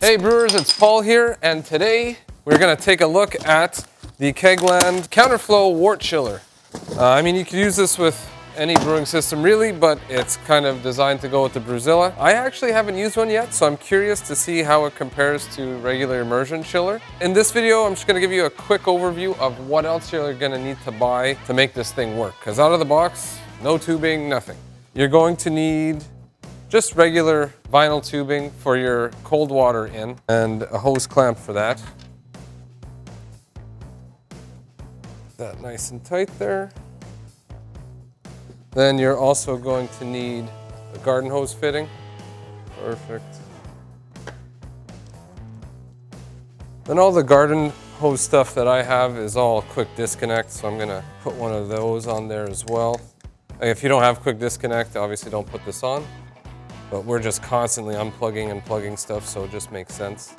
Hey brewers, it's Paul here, and today we're going to take a look at the Kegland Counterflow wort chiller. I mean, you could use this with any brewing system really, but it's kind of designed to go with the Brewzilla. I actually haven't used one yet, so I'm curious to see how it compares to regular immersion chiller. In this video, I'm just going to give you a quick overview of what else you're going to need to buy to make this thing work. Because out of the box, no tubing, nothing. You're going to need just regular vinyl tubing for your cold water in and a hose clamp for that. That nice and tight there. Then you're also going to need a garden hose fitting. Perfect. Then all the garden hose stuff that I have is all quick disconnect, so I'm gonna put one of those on there as well. If you don't have quick disconnect, obviously don't put this on. But we're just constantly unplugging and plugging stuff, so it just makes sense.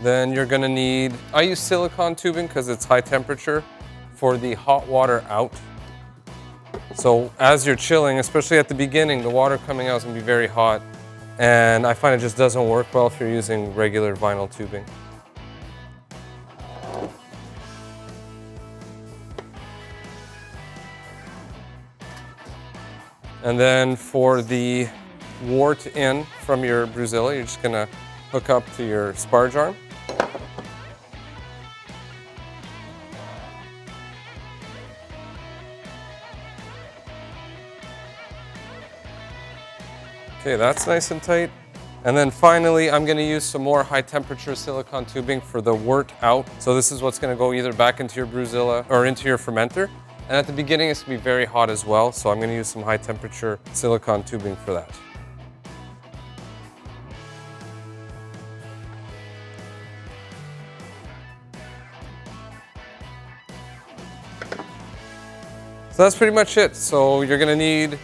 Then you're gonna need, I use silicone tubing because it's high temperature for the hot water out. So as you're chilling, especially at the beginning, the water coming out is gonna be very hot. And I find it just doesn't work well if you're using regular vinyl tubing. And then for the wort in from your Brewzilla, you're just gonna hook up to your sparge arm. Okay, that's nice and tight. And then finally, I'm gonna use some more high temperature silicone tubing for the wort out. So this is what's gonna go either back into your Brewzilla or into your fermenter. And at the beginning, it's gonna be very hot as well. So I'm gonna use some high temperature silicone tubing for that. So that's pretty much it. So you're gonna need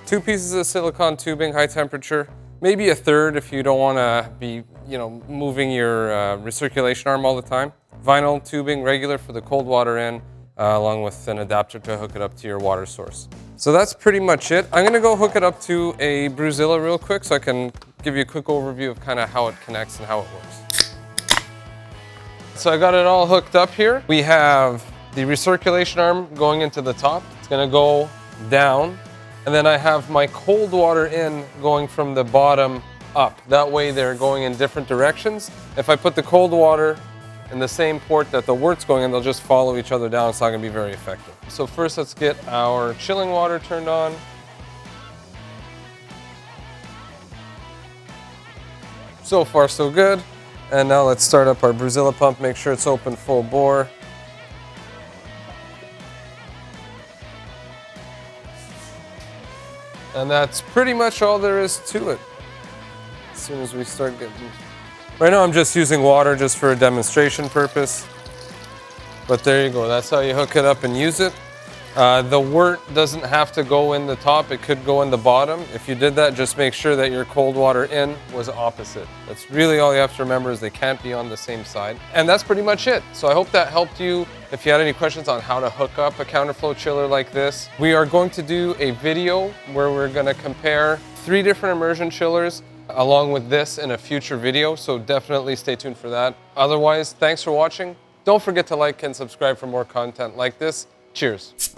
2 pieces of silicone tubing, high temperature, maybe a third if you don't wanna be, moving your recirculation arm all the time. Vinyl tubing, regular for the cold water in, along with an adapter to hook it up to your water source. So that's pretty much it. I'm gonna go hook it up to a Brewzilla real quick so I can give you a quick overview of kind of how it connects and how it works. So I got it all hooked up here. We have the recirculation arm going into the top. It's gonna go down. And then I have my cold water in going from the bottom up. That way they're going in different directions. If I put the cold water in the same port that the wort's going in, they'll just follow each other down. It's not gonna be very effective. So first let's get our chilling water turned on. So far so good. And now let's start up our Brewzilla pump, make sure it's open full bore. And that's pretty much all there is to it. As soon as we start getting... Right now I'm just using water just for a demonstration purpose. But there you go, that's how you hook it up and use it. The wort doesn't have to go in the top, it could go in the bottom. If you did that, just make sure that your cold water in was opposite. That's really all you have to remember, is they can't be on the same side. And that's pretty much it. So I hope that helped you. If you had any questions on how to hook up a Counterflow chiller like this, we are going to do a video where we're gonna compare 3 different immersion chillers along with this in a future video. So definitely stay tuned for that. Otherwise, thanks for watching. Don't forget to like and subscribe for more content like this. Cheers.